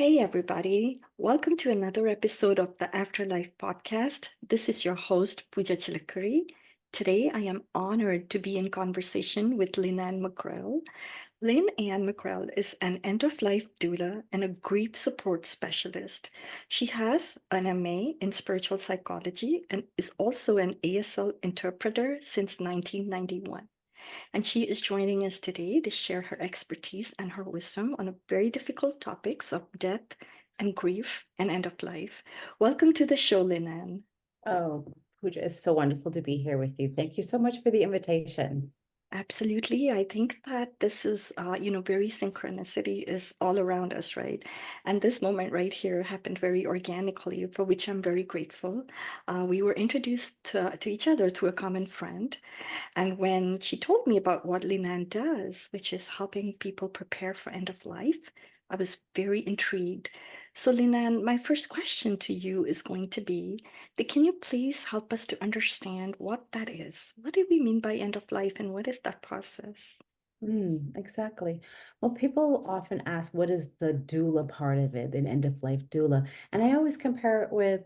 Hey, everybody. Welcome to another episode of the Afterlife podcast. This is your host, Pooja. Today, I am honored to be in conversation with Lynne-Anne McGrail. Lynne-Anne McGrail is an end-of-life doula and a grief support specialist. She has an MA in spiritual psychology and is also an ASL interpreter since 1991. And she is joining us today to share her expertise and her wisdom on a very difficult topics of death and grief and end of life. Welcome to the show, Lynn-Anne. Oh, Pooja, it's so wonderful to be here with you. Thank you so much for the invitation. Absolutely. I think that this is, very synchronicity is all around us, right? And this moment right here happened very organically, for which I'm very grateful. We were introduced to each other through a common friend. And when she told me about what Lynn-Anne does, which is helping people prepare for end of life, I was very intrigued. So, Lynn-Anne, my first question to you is going to be that can you please help us to understand what that is? What do we mean by end of life and what is that process? Exactly. Well, people often ask, what is the doula part of it, an end of life doula? And I always compare it with,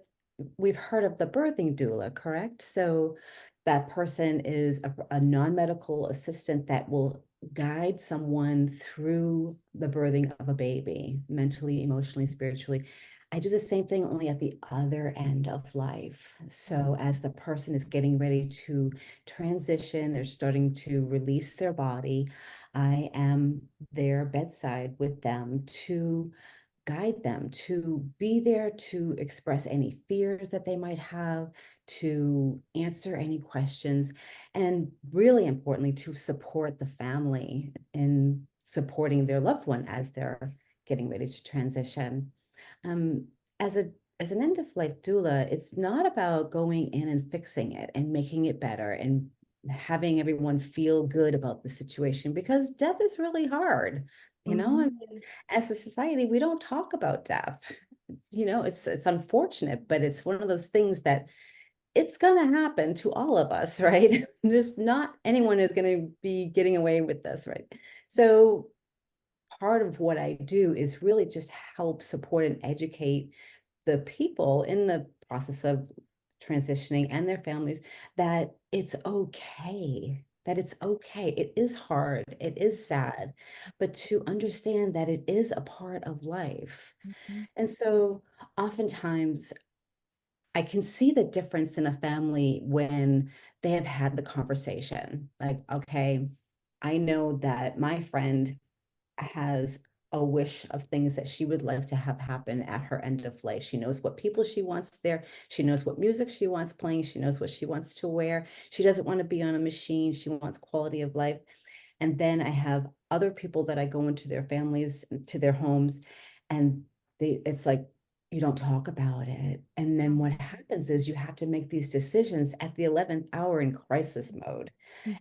we've heard of the birthing doula, correct? So that person is a non-medical assistant that will guide someone through the birthing of a baby, mentally, emotionally, spiritually. I do the same thing only at the other end of life. So as the person is getting ready to transition, they're starting to release their body. I am their bedside with them to guide them, to be there to express any fears that they might have, to answer any questions, and really importantly, to support the family in supporting their loved one as they're getting ready to transition. Um, as an end of life doula, it's not about going in and fixing it and making it better and having everyone feel good about the situation because death is really hard. I mean, Mhm. as a society, we don't talk about death. It's unfortunate, but it's one of those things that it's going to happen to all of us, right? There's not anyone who's going to be getting away with this, right? So part of what I do is really just help support and educate the people in the process of transitioning and their families that it's okay. That it's okay. It is hard. It is sad, but to understand that it is a part of life. Mhm. And so oftentimes I can see the difference in a family when they have had the conversation. Like, okay, I know that my friend has a wish of things that she would like to have happen at her end of life. She knows what people she wants there. She knows what music she wants playing. She knows what she wants to wear. She doesn't want to be on a machine. She wants quality of life. And then I have other people that I go into their families, to their homes, and it's like, you don't talk about it. And then what happens is you have to make these decisions at the 11th hour in crisis mode.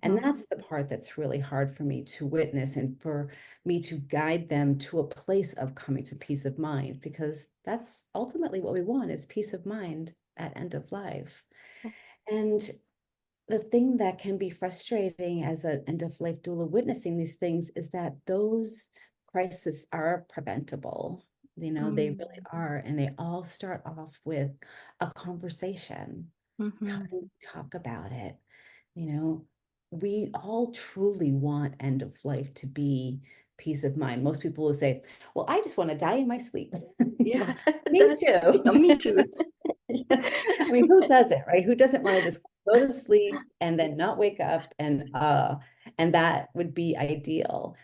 And Mhm. that's the part that's really hard for me to witness and for me to guide them to a place of coming to peace of mind, because that's ultimately what we want is peace of mind at end of life. And the thing that can be frustrating as an end of life doula witnessing these things is that those crises are preventable. They really Mhm. are. And they all start off with a conversation. Mhm. Talk about it. You know, we all truly want end of life to be peace of mind. Most people will say, well, I just want to die in my sleep. Yeah, Me that's too. me too. I mean, who doesn't, right? Who doesn't want to just go to sleep and then not wake up and that would be ideal.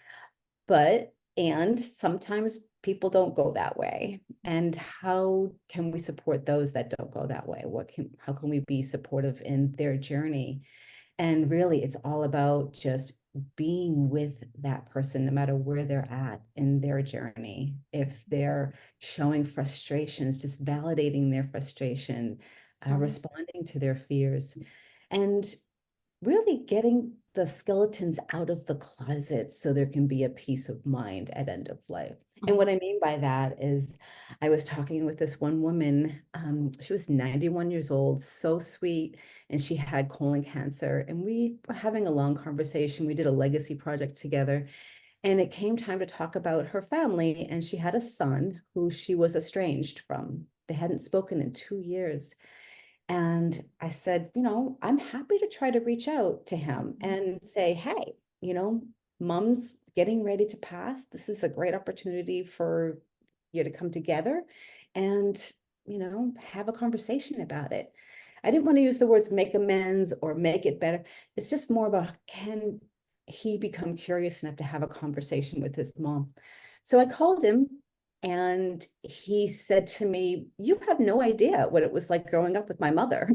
And sometimes people don't go that way. And how can we support those that don't go that way? How can we be supportive in their journey? And really, it's all about just being with that person, no matter where they're at in their journey. If they're showing frustrations, just validating their frustration, Mhm. responding to their fears, and really getting the skeletons out of the closet so there can be a peace of mind at end of life. And what Mhm. I mean by that is I was talking with this one woman. She was 91 years old, so sweet, and she had colon cancer. And we were having a long conversation. We did a legacy project together. And it came time to talk about her family, and she had a son who she was estranged from. They hadn't spoken in 2 years. And I said, I'm happy to try to reach out to him and say, hey, mom's getting ready to pass. This is a great opportunity for you to come together and, have a conversation about it. I didn't want to use the words make amends or make it better. It's just more about, can he become curious enough to have a conversation with his mom? So I called him, and he said to me, you have no idea what it was like growing up with my mother.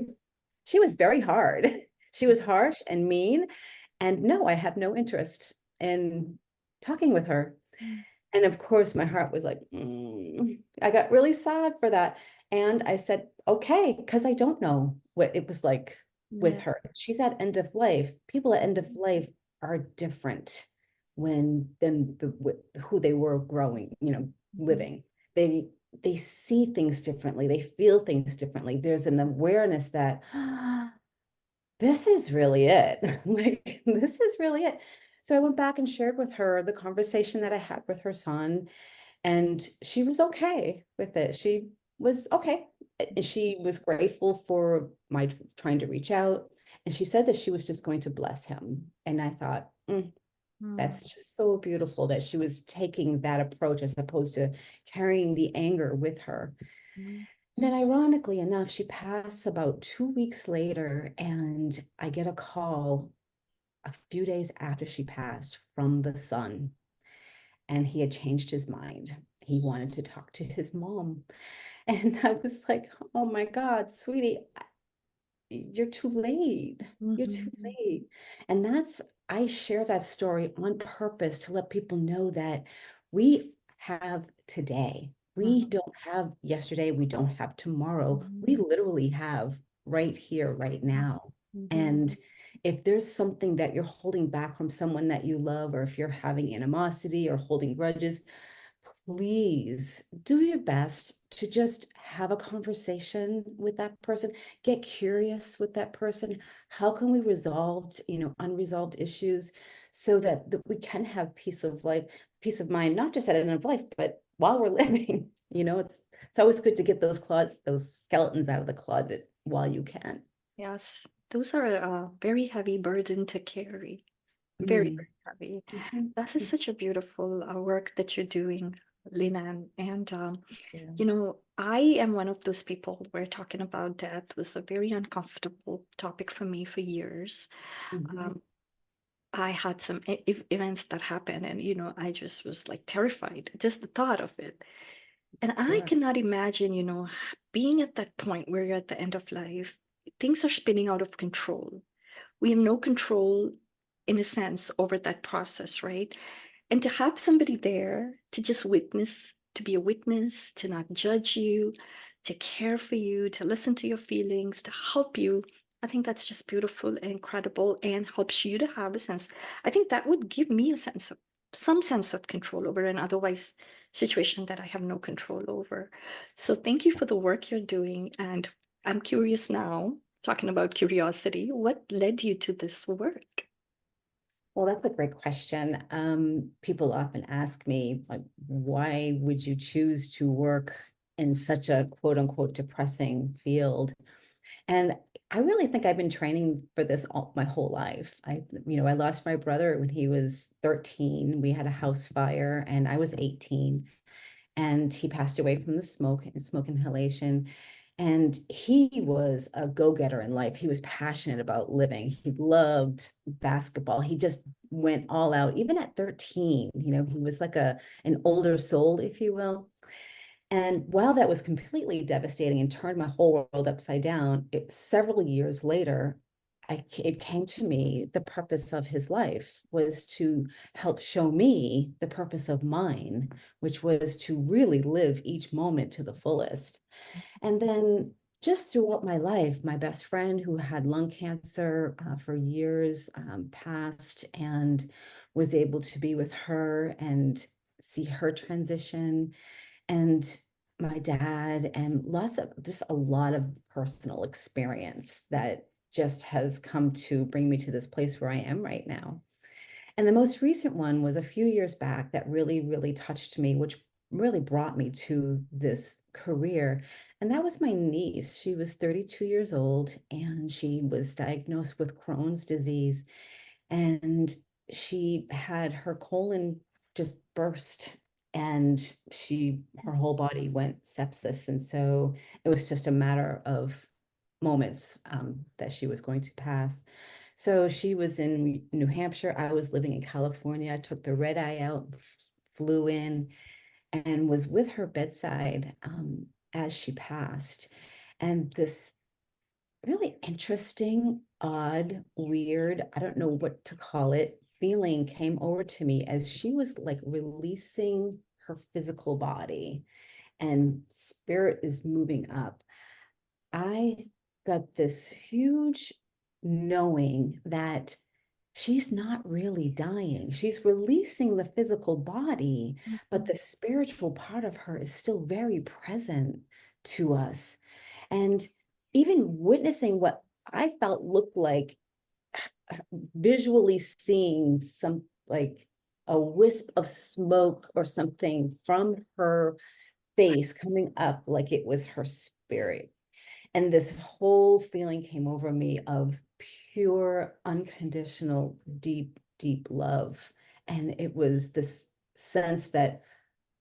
She was very hard. She was harsh and mean. And no, I have no interest in talking with her. And of course, my heart was like, I got really sad for that. And I said, okay, because I don't know what it was like with Yeah. her. She's at end of life. People at end of life are different than who they were growing, Mhm. living. They see things differently. They feel things differently. There's an awareness that this is really it. Like, this is really it. So I went back and shared with her the conversation that I had with her son, and she was okay with it. She was okay. She was grateful for my trying to reach out. And she said that she was just going to bless him. And I thought, Mm. that's just so beautiful that she was taking that approach as opposed to carrying the anger with her. Mm. And then, ironically enough, she passed about 2 weeks later, and I get a call a few days after she passed from the son, and he had changed his mind. He wanted to talk to his mom. And I was like, oh my God, sweetie, you're too late. You're too Mhm. late. And I share that story on purpose to let people know that we have today. We Mhm. don't have yesterday. We don't have tomorrow. We Mhm. literally have right here, right now. Mhm. And if there's something that you're holding back from someone that you love, or if you're having animosity or holding grudges, please do your best to just have a conversation with that person. Get curious with that person. How can we resolve, unresolved issues, so that we can have peace of mind, not just at the end of life, but while we're living. It's always good to get those skeletons out of the closet while you can. Yes, those are a very heavy burden to carry. Very, Mm, very heavy. mhm, That is mhm. such a beautiful work that you're doing, Lynn-Anne. And, Yeah. I am one of those people where talking about death was a very uncomfortable topic for me for years. Mhm. Um, I had some events that happened, and, I just was like terrified, just the thought of it. And I Sure. cannot imagine, being at that point where you're at the end of life, things are spinning out of control. We have no control, in a sense, over that process, right? And to have somebody there to just witness, to be a witness, to not judge you, to care for you, to listen to your feelings, to help you, I think that's just beautiful and incredible and helps you to have a sense. I think that would give me a sense of some sense of control over an otherwise situation that I have no control over. So thank you for the work you're doing. And I'm curious now, talking about curiosity, what led you to this work? Well, that's a great question. People often ask me, like, why would you choose to work in such a quote unquote depressing field? And I really think I've been training for this my whole life. I lost my brother when he was 13. We had a house fire, and I was 18, and he passed away from the smoke inhalation. And he was a go-getter in life. He was passionate about living. He loved basketball. He just went all out, even at 13. He was like an older soul, if you will. And while that was completely devastating and turned my whole world upside down, several years later, it came to me, the purpose of his life was to help show me the purpose of mine, which was to really live each moment to the fullest. And then just throughout my life, my best friend who had lung cancer for years passed, and was able to be with her and see her transition, and my dad, and just a lot of personal experience that just has come to bring me to this place where I am right now. And the most recent one was a few years back that really, really touched me, which really brought me to this career. And that was my niece. She was 32 years old and she was diagnosed with Crohn's disease. And she had her colon just burst and her whole body went sepsis. And so it was just a matter of moments that she was going to pass. So she was in New Hampshire. I was living in California. I took the red eye out, flew in, and was with her bedside as she passed. And this really interesting, odd, weird, I don't know what to call it, feeling came over to me as she was like releasing her physical body and spirit is moving up. I got this huge knowing that she's not really dying. She's releasing the physical body, but the spiritual part of her is still very present to us. And even witnessing what I felt looked like visually seeing some like a wisp of smoke or something from her face coming up like it was her spirit. And this whole feeling came over me of pure, unconditional, deep, deep love. And it was this sense that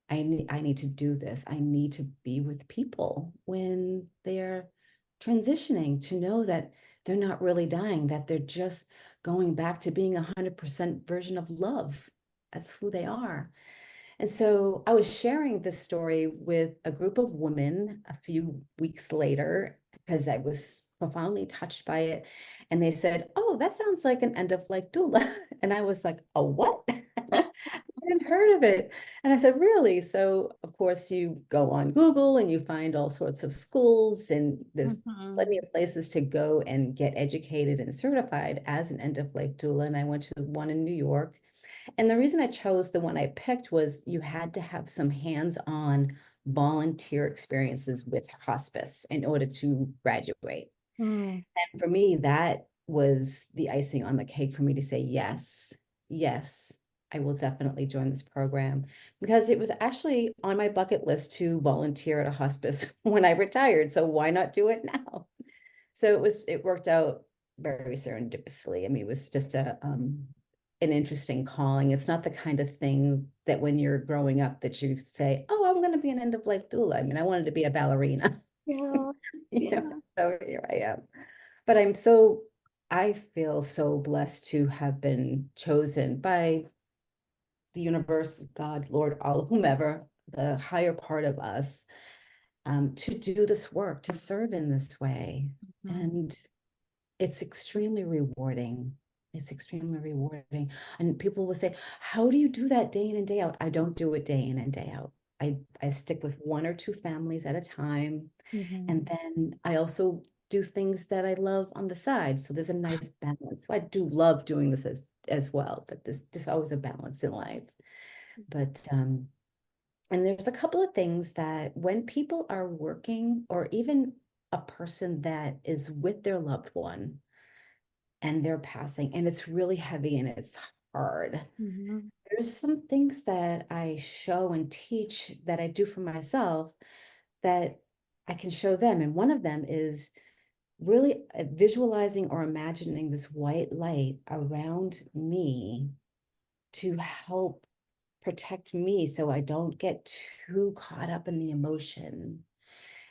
I need to do this. I need to be with people when they're transitioning to know that they're not really dying, that they're just going back to being 100% version of love. That's who they are. And so I was sharing this story with a group of women a few weeks later because I was profoundly touched by it. And they said, "Oh, that sounds like an end of life doula." And I was like, "A what?" I hadn't heard of it. And I said, "Really?" So, of course, you go on Google and you find all sorts of schools, and there's plenty of places to go and get educated and certified as an end of life doula. And I went to one in New York. And the reason I chose the one I picked was you had to have some hands-on volunteer experiences with hospice in order to graduate. Mm. And for me, that was the icing on the cake for me to say, yes, yes, I will definitely join this program because it was actually on my bucket list to volunteer at a hospice when I retired. So why not do it now? So it worked out very serendipitously. I mean, it was just an interesting calling. It's not the kind of thing that when you're growing up that you say, "Oh, I'm going to be an end of life doula." I mean, I wanted to be a ballerina, Yeah, you know. yeah. So here I am. But I feel so blessed to have been chosen by the universe, God, Lord, all whomever, the higher part of us, to do this work, to serve in this way. Mhm. And it's extremely rewarding. It's extremely rewarding. And people will say, "How do you do that day in and day out?" I don't do it day in and day out. I stick with one or two families at a time. Mhm. And then I also do things that I love on the side. So there's a nice balance. So I do love doing this as well, but there's just always a balance in life. But and there's a couple of things that when people are working, or even a person that is with their loved one and they're passing, and it's really heavy and it's hard. Mhm. There's some things that I show and teach that I do for myself that I can show them. And one of them is really visualizing or imagining this white light around me to help protect me so I don't get too caught up in the emotion.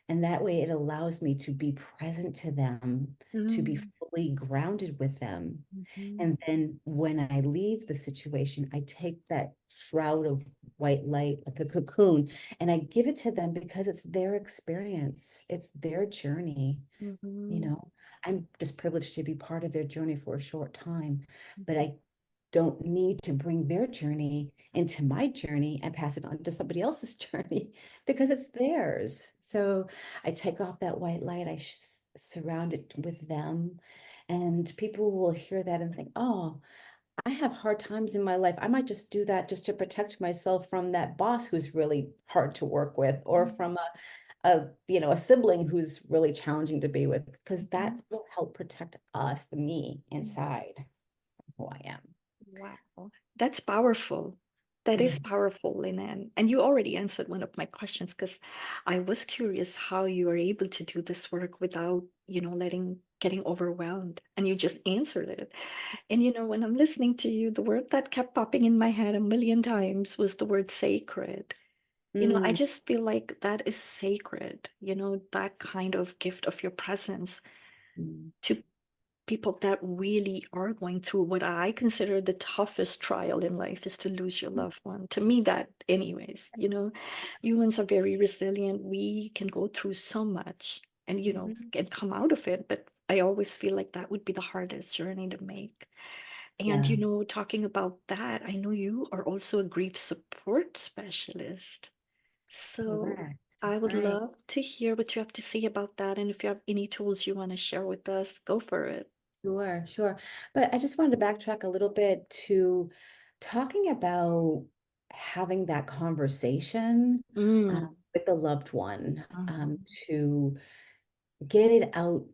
And that way it allows me to be present to them, to be Mhm. fully grounded with them. Mhm. And then when I leave the situation, I take that shroud of white light, like a cocoon, and I give it to them because it's their experience, it's their journey. You Mhm. know, I'm just privileged to be part of their journey for a short time, but I don't need to bring their journey into my journey and pass it on to somebody else's journey because it's theirs. So I take off that white light, surround it with them, and people will hear that and think, "Oh, I have hard times in my life. I might just do that just to protect myself from that boss who's really hard to work with, or from a sibling who's really challenging to be with, because that Mhm. will help protect us, me inside who I am." Wow, that's powerful. That is Yeah. powerful, Lynn. And you already answered one of my questions because I was curious how you are able to do this work without, getting overwhelmed. And you just answered it. And when I'm listening to you, the word that kept popping in my head a million times was the word sacred. I Mm, just feel like that is sacred, that kind of gift of your presence mm, to people that really are going through what I consider the toughest trial in life is to lose your loved one. To me, that, anyways, humans are very resilient. We can go through so much and, mhm. and come out of it. But I always feel like that would be the hardest journey to make. And, Yeah, talking about that, I know you are also a grief support specialist. So correct. I would Right. love to hear what you have to say about that. And if you have any tools you want to share with us, go for it. Sure, sure. But I just wanted to backtrack a little bit to talking about having that conversation Mm, with the loved one, mhm, to get it out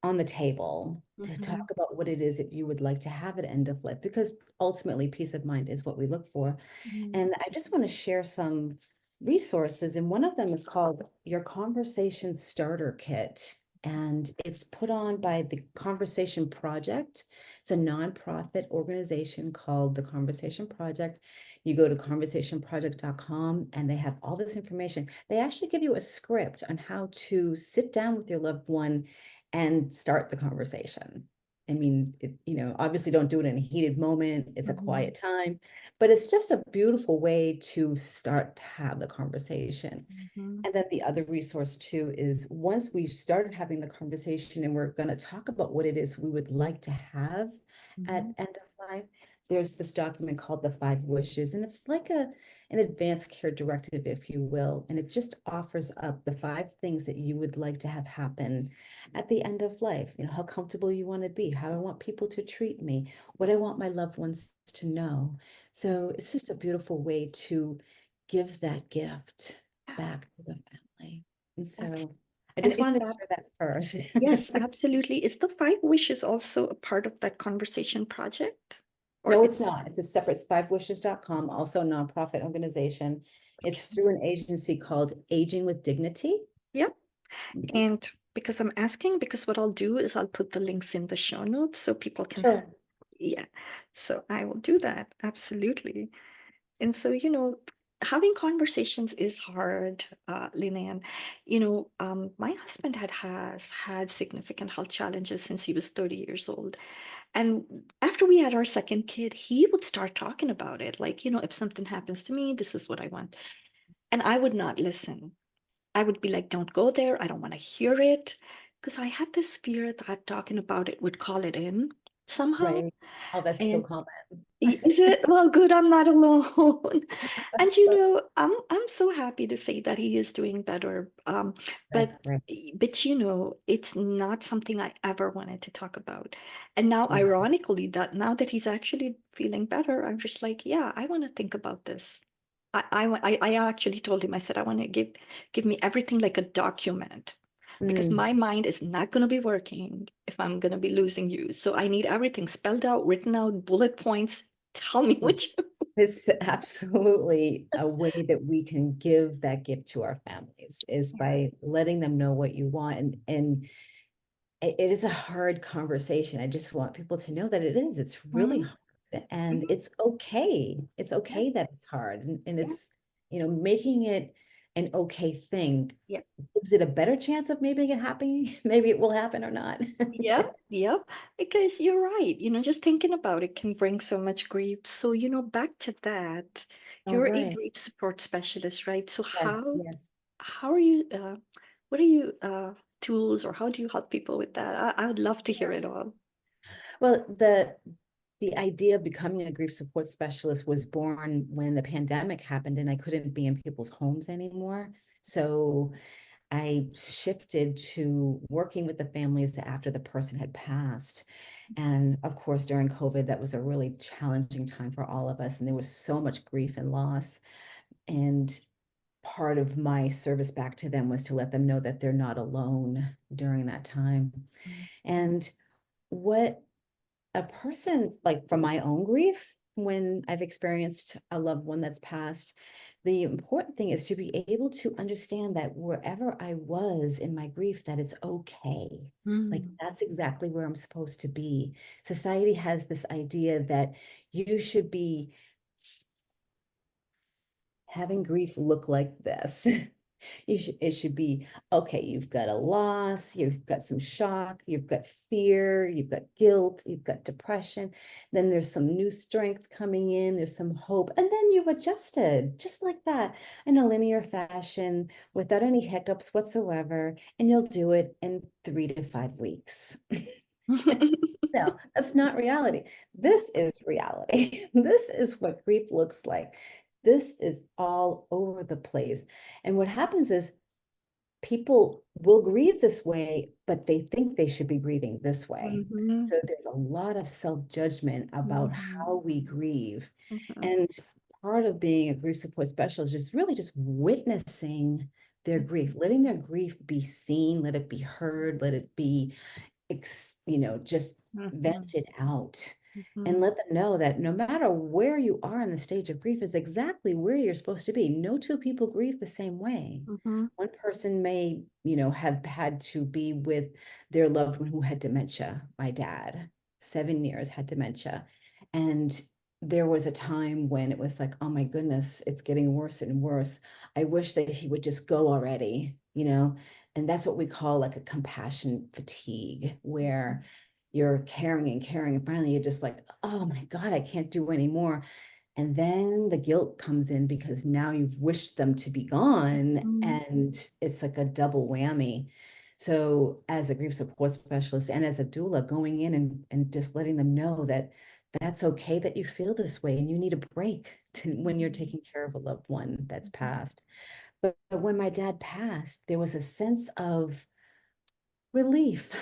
on the table, to mhm, talk about what it is that you would like to have at end of life, because ultimately peace of mind is what we look for. mhm, And I just want to share some resources, and one of them is called Your Conversation Starter Kit. And it's put on by the Conversation Project. It's a nonprofit organization called the Conversation Project. You go to conversationproject.com and they have all this information. They actually give you a script on how to sit down with your loved one and start the conversation. I mean, obviously don't do it in a heated moment. It's a mhm, quiet time, but it's just a beautiful way to start to have the conversation. mhm, And then the other resource too is once we started having the conversation and we're going to talk about what it is we would like to have at mhm, end of life, there's this document called the Five Wishes, and it's like an advanced care directive, if you will, and it just offers up the five things that you would like to have happen at the end of life. How comfortable you want to be, how I want people to treat me, what I want my loved ones to know. So it's just a beautiful way to give that gift yeah. back to the family. And That's so I and just is wanted to that share that first. yes, absolutely. Is the Five Wishes also a part of that conversation project? Or No, it it's not. It's a separate, it's fivewishes.com, also a nonprofit organization. It's okay. through an agency called Aging with Dignity. Yep. Mhm. And because I'm asking, because what I'll do is I'll put the links in the show notes so people can have, Sure. yeah. So I will do that. Absolutely. And so, having conversations is hard, Lynn. My husband has had significant health challenges since he was 30 years old. And after we had our second kid, he would start talking about it. Like, if something happens to me, this is what I want. And I would not listen. I would be like, don't go there. I don't want to hear it. Because I had this fear that talking about it would call it in somehow. Right. Oh, that's so And common. is it? Well, good, I'm not alone. And So I'm so happy to say that he is doing better. that's But great. it's not something I ever wanted to talk about. And now, Yeah. ironically, that now that he's actually feeling better, I'm just like, yeah, I want to think about this. I actually told him, I said, I want to give me everything like a document because Mm. my mind is not going to be working if I'm going to be losing you. So I need everything spelled out, written out, bullet points. Tell me what you. It's absolutely a way that we can give that gift to our families is Yeah. by letting them know what you want. And it is a hard conversation. I just want people to know that it is. It's really Mhm, hard. And mhm. it's okay. It's Yeah, okay that it's hard. And yeah, it's, making it an okay thing yeah, gives it a better chance of maybe it happening. Maybe it will happen or not. yeah, yeah. Because you're right. Just thinking about it can bring so much grief. So, back to that, All you're a right. grief support specialist, right? So Yes, yes. how are you what are you tools or how do you help people with that? I would love to hear it all. Well, the idea of becoming a grief support specialist was born when the pandemic happened and I couldn't be in people's homes anymore. So I shifted to working with the families after the person had passed. And of course, during COVID, that was a really challenging time for all of us. And there was so much grief and loss. And part of my service back to them was to let them know that they're not alone during that time. Mhm, And what a person, like from my own grief, when I've experienced a loved one that's passed, the important thing is to be able to understand that wherever I was in my grief, that it's okay. Like Mm. that's exactly where I'm supposed to be. Society has this idea that you should be having grief look like this. It should be okay. You've got a loss, you've got some shock, you've got fear, you've got guilt, you've got depression. Then there's some new strength coming in, there's some hope, and then you've adjusted just like that in a linear fashion without any hiccups whatsoever. And you'll do it in 3 to 5 weeks. No, that's not reality. This is reality. This is what grief looks like. This is all over the place. And what happens is people will grieve this way, but they think they should be grieving this way. Mhm. So there's a lot of self-judgment about Mhm. how we grieve. Mhm. And part of being a grief support specialist is really just witnessing their grief, letting their grief be seen, let it be heard, let it be just Mhm. vent it out and Mhm. let them know that no matter where you are in the stage of grief is exactly where you're supposed to be. No two people grieve the same way. Mhm. One person may, have had to be with their loved one who had dementia. My dad, 7 years, had dementia. And there was a time when it was like, oh my goodness, it's getting worse and worse. I wish that he would just go already. And that's what we call like a compassion fatigue, where you're caring and caring, and finally you're just like, oh my God, I can't do anymore. And then the guilt comes in because now you've wished them to be gone, Mhm. and it's like a double whammy. So as a grief support specialist and as a doula, going in and just letting them know that that's okay that you feel this way and you need a break when you're Mhm. taking care of a loved one that's Mhm. passed. But when my dad passed, there was a sense of relief,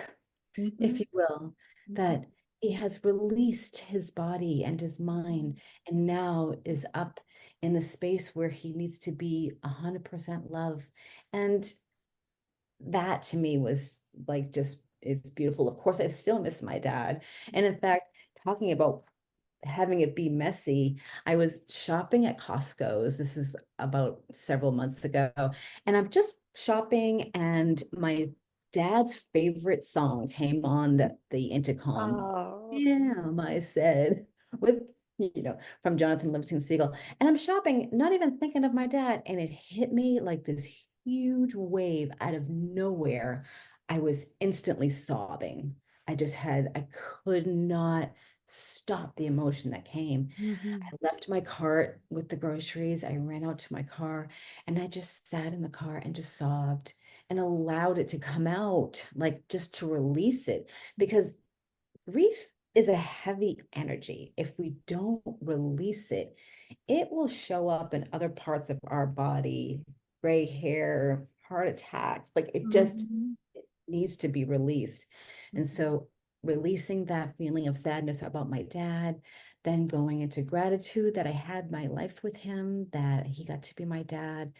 if Mhm. you will, Mhm. that he has released his body and his mind and now is up in the space where he needs to be 100% love. And that to me was like just it's beautiful. Of course, I still miss my dad. And in fact, talking about having it be messy, I was shopping at Costco's. This is about several months ago. And I'm just shopping, and my dad's favorite song came on the intercom. Oh. Damn, I said, with, from Jonathan Livingston Seagull. And I'm shopping, not even thinking of my dad. And it hit me like this huge wave out of nowhere. I was instantly sobbing. I could not stop the emotion that came. Mhm. I left my cart with the groceries. I ran out to my car and I just sat in the car and just sobbed and allowed it to come out, like just to release it. Because grief is a heavy energy. If we don't release it, it will show up in other parts of our body, gray hair, heart attacks. Like Mhm. it needs to be released. And so releasing that feeling of sadness about my dad, then going into gratitude that I had my life with him, that he got to be my dad,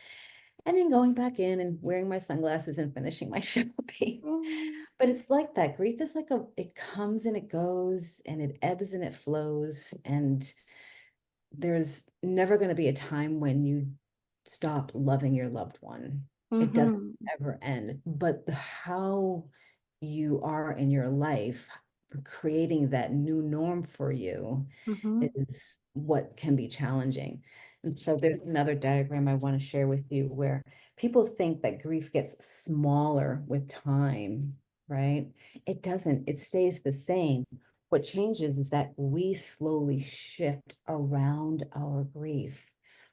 and then going back in and wearing my sunglasses and finishing my shopping. Mhm. But it's like that. Grief is like it comes and it goes and it ebbs and it flows. And there's never going to be a time when you stop loving your loved one. It doesn't Mhm. ever end. But how you are in your life, creating that new norm for you Mhm. is what can be challenging. And so there's another diagram I want to share with you where people think that grief gets smaller with time, right? It doesn't, it stays the same. What changes is that we slowly shift around our grief.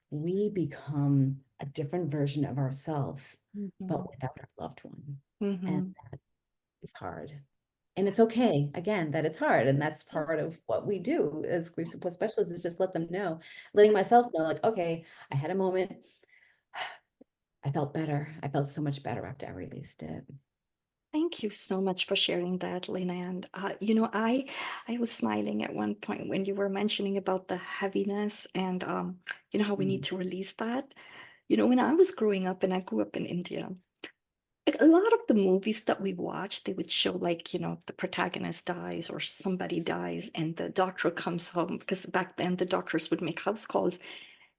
We become a different version of ourselves, Mhm. but without our loved one. And Mhm. that is hard. And it's okay, again, that it's hard. And that's part of what we do as grief support specialists is just let them know, letting myself know, like, okay, I had a moment. I felt better. I felt so much better after I released it. Thank you so much for sharing that, Lena. And I was smiling at one point when you were mentioning about the heaviness and how we need Mm, to release that. When I was growing up, and I grew up in India, like a lot of the movies that we watch, they would show like, the protagonist dies or somebody dies and the doctor comes home because back then the doctors would make house calls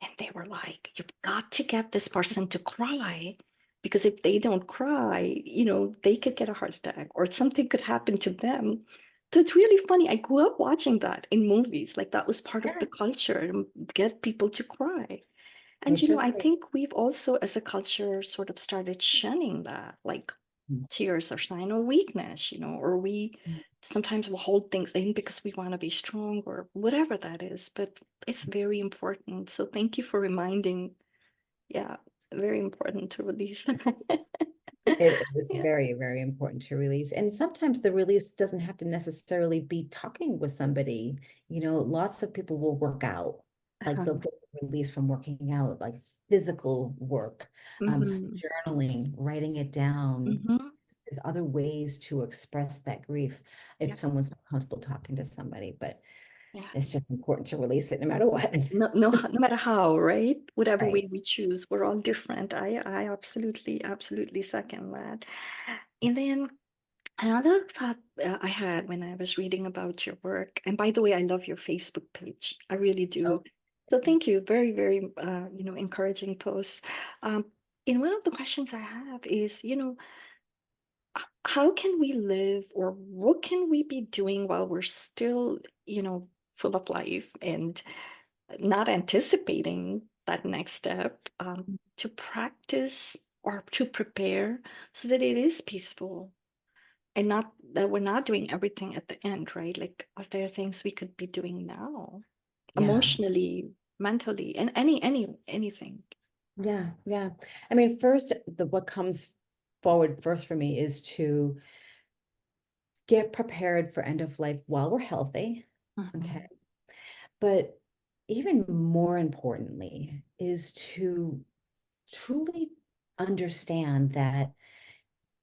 and they were like, you've got to get this person to cry because if they don't cry, they could get a heart attack or something could happen to them. So it's really funny. I grew up watching that in movies. Like that was part of Yeah. the culture to get people to cry. And I Interesting. think we've also, as a culture, sort of started shunning that, like tears are sign of weakness, or we sometimes will hold things in because we want to be strong or whatever that is. But it's very important. So thank you for reminding. Yeah, very important to release. It is Yeah. very, very important to release. And sometimes the release doesn't have to necessarily be talking with somebody. Lots of people will work out, like they'll Uh-huh. get release from working out, like physical work, Hmm. journaling, writing it down. Hmm. There's other ways to express that grief Yeah. if someone's not comfortable talking to somebody, but Yeah. it's just important to release it no matter what. No, no, no matter how, right? Whatever Right. way we choose, we're all different. I absolutely, absolutely second that. And then another thought I had when I was reading about your work, and by the way, I love your Facebook page. I really Oh, do. So thank you. Very, very, encouraging posts. Um, and one of the questions I have is, how can we live or what can we be doing while we're still, full of life and not anticipating that next step, to practice or to prepare so that it is peaceful and not that we're not doing everything at the end, right? Like, are there things we could be doing now, yeah. emotionally, mentally, and anything? Yeah, yeah. I mean, first, the what comes forward first for me is to get prepared for end of life while we're healthy. Okay. Mhm. But even more importantly is to truly understand that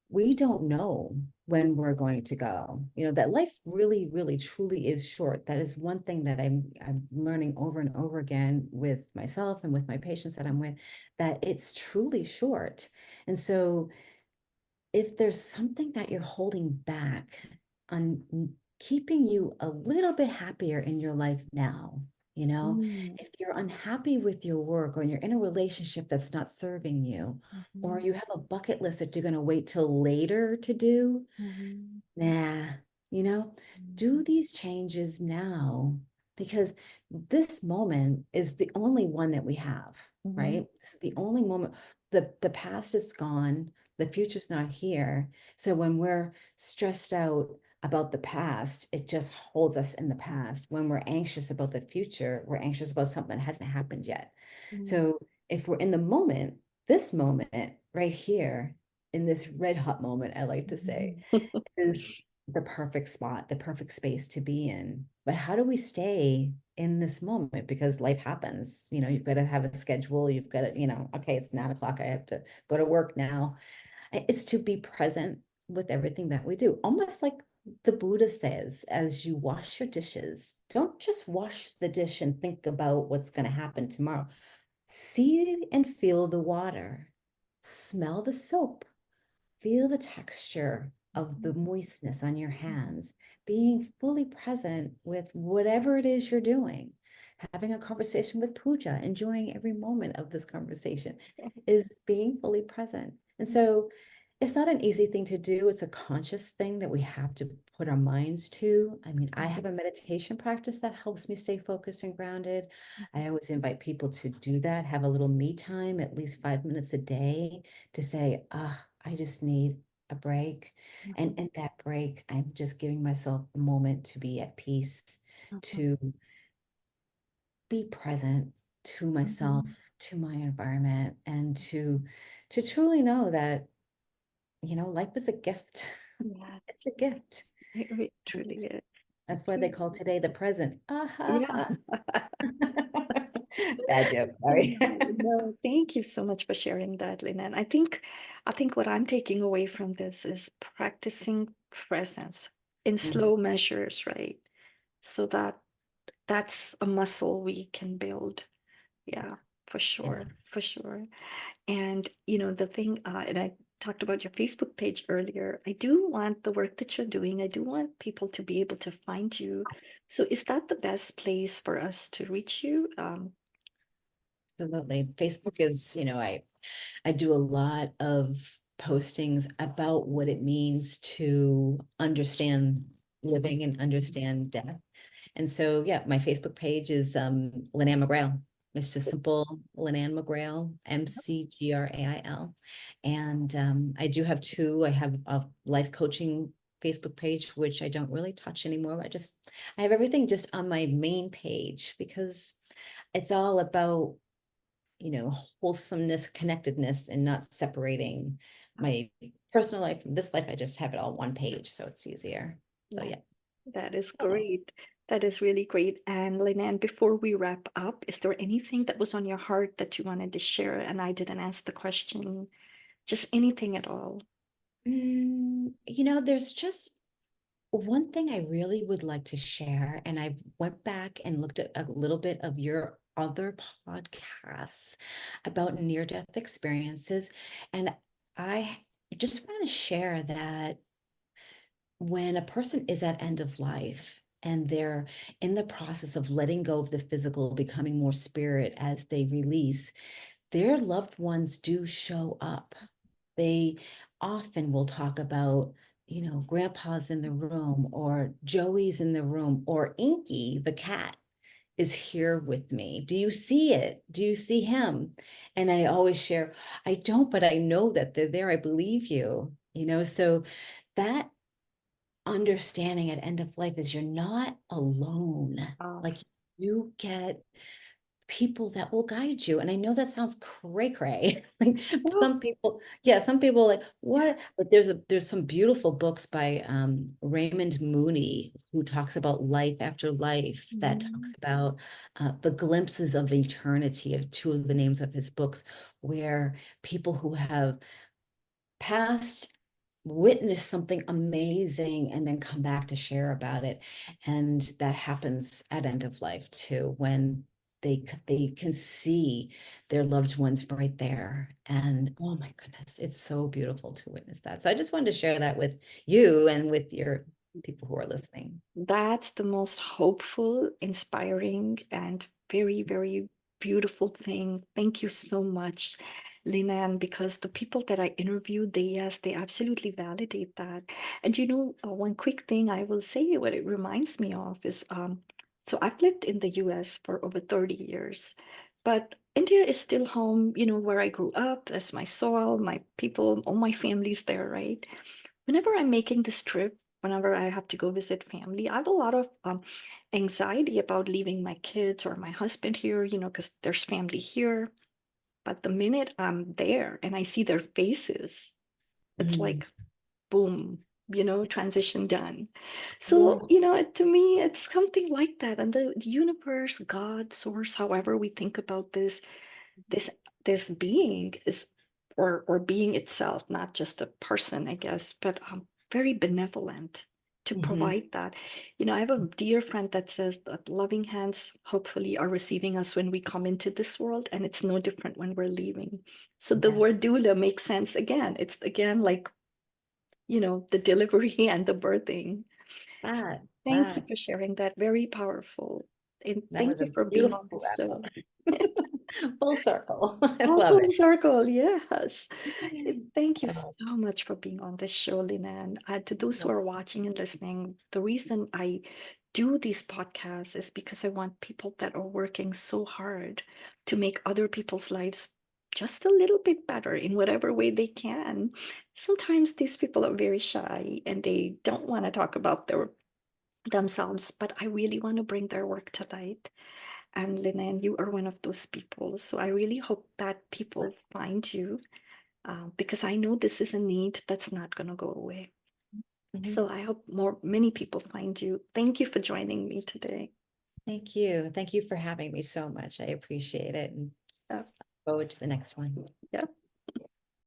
we don't know when we're going to go. That life really, really, truly is short. That is one thing that I'm learning over and over again with myself and with my patients that I'm with, that it's truly short. And so if there's something that you're holding back on keeping you a little bit happier in your life now, Mm, if you're unhappy with your work or you're in a relationship that's not serving you, or mhm, you have a bucket list that you're going to wait till later to do, mhm, nah, you know, do mhm, these changes now because this moment is the only one that we have, mhm, right? It's the only moment. The past is gone, the future's not here. So when we're stressed out about the past, it just holds us in the past. When we're anxious about the future, we're anxious about something that hasn't happened yet. mhm, So if we're in the moment, this moment right here, in this red hot moment, I like to say, mhm. is the perfect spot, the perfect space to be in. But how do we stay in this moment? Because life happens. You've got to have a schedule. You've got to, okay, it's 9 o'clock. I have to go to work now. It's to be present with everything that we do. Almost like the Buddha says, as you wash your dishes, don't just wash the dish and think about what's going to happen tomorrow. See and feel the water, smell the soap, feel the texture of the moistness on your hands, being fully present with whatever it is you're doing. Having a conversation with Pooja, enjoying every moment of this conversation is being fully present. And so it's not an easy thing to do. It's a conscious thing that we have to put our minds to. I mean, I have a meditation practice that helps me stay focused and grounded. I always invite people to do that, have a little me time, at least 5 minutes a day to say, I just need a break. And in that break, I'm just giving myself a moment to be at peace, to be present to myself, to my environment, and to truly know that life is a gift. Yeah, It's a gift. it truly is. That's why they call today the present. Ah, ha, Yeah. ha. Bad joke, sorry. No, thank you so much for sharing that, Lynn. I think what I'm taking away from this is practicing presence in Mhm. slow measures, right? So that's a muscle we can build. Yeah, for Yeah. sure, for sure. And the thing, and I talked about your Facebook page earlier. I do want the work that you're doing, I do want people to be able to find you. So is that the best place for us to reach you? Absolutely. Facebook is, I do a lot of postings about what it means to understand living and understand death. And so, yeah, my Facebook page is Lynne-Anne McGrail. It's just simple Lynne-Anne McGrail, McGrail. And I do have two. I have a life coaching Facebook page, which I don't really touch anymore. I have everything just on my main page because it's all about, wholesomeness, connectedness, and not separating my personal life from this life. I just have it all one page, so it's easier. So Yeah, yeah. that is Oh. great. That is really great. And Lynn, before we wrap up, is there anything that was on your heart that you wanted to share and I didn't ask the question? Just anything at all? There's just one thing I really would like to share, and I went back and looked at a little bit of your other podcasts about near-death experiences, and I just want to share that when a person is at end of life and they're in the process of letting go of the physical, becoming more spirit as they release, their loved ones do show up. They often will talk about, grandpa's in the room, or Joey's in the room, or Inky, the cat, is here with me. Do you see it? Do you see him? And I always share, I don't, but I know that they're there. I believe you, so that understanding at end of life is you're not alone. Like, Awesome. you get people that will guide you. And I know that sounds cray cray. Like, Oh, some people like, yeah. what? But there's some beautiful books by Raymond Mooney, who talks about life after life, that talks Mhm. about the glimpses of eternity, of two of the names of his books, where people who have past witness something amazing and then come back to share about it. And that happens at end of life too, when they can see their loved ones right there. And oh my goodness, it's so beautiful to witness that. So I just wanted to share that with you and with your people who are listening. That's the most hopeful, inspiring, and very, very beautiful thing. Thank you so much, Linan, because the people that I interviewed, yes, they absolutely validate that. And one quick thing I will say, what it reminds me of is, so I've lived in the US for over 30 years, but India is still home, where I grew up. That's my soil, my people, all my family's there, right? Whenever I'm making this trip, whenever I have to go visit family, I have a lot of anxiety about leaving my kids or my husband here, because there's family here. But the minute I'm there and I see their faces, it's Mhm. like, boom, transition done. So, Yeah. to me, it's something like that. And the universe, God, source, however we think about this this being is or being itself, not just a person, I guess, but very benevolent to Mhm. provide that. I have a dear friend that says that loving hands hopefully are receiving us when we come into this world, and it's no different when we're leaving. So the Yes. word doula makes sense again. It's again like, the delivery and the birthing. So That thank you that for sharing that. Very powerful. And that thank was you a for being beautiful on this wrap up. show. Full circle. I Oh, love full it. circle, yes. Thank you Oh, so much for being on this show, Linan. To those who no. are watching and listening, the reason I do these podcasts is because I want people that are working so hard to make other people's lives just a little bit better in whatever way they can. Sometimes these people are very shy and they don't want to talk about themselves, but I really want to bring their work to light. And Linan, you are one of those people. So I really hope that people find you because I know this is a need that's not going to go away. Mhm. So I hope many people find you. Thank you for joining me today. Thank you. Thank you for having me so much. I appreciate it, and Uh, forward to the next one. yeah.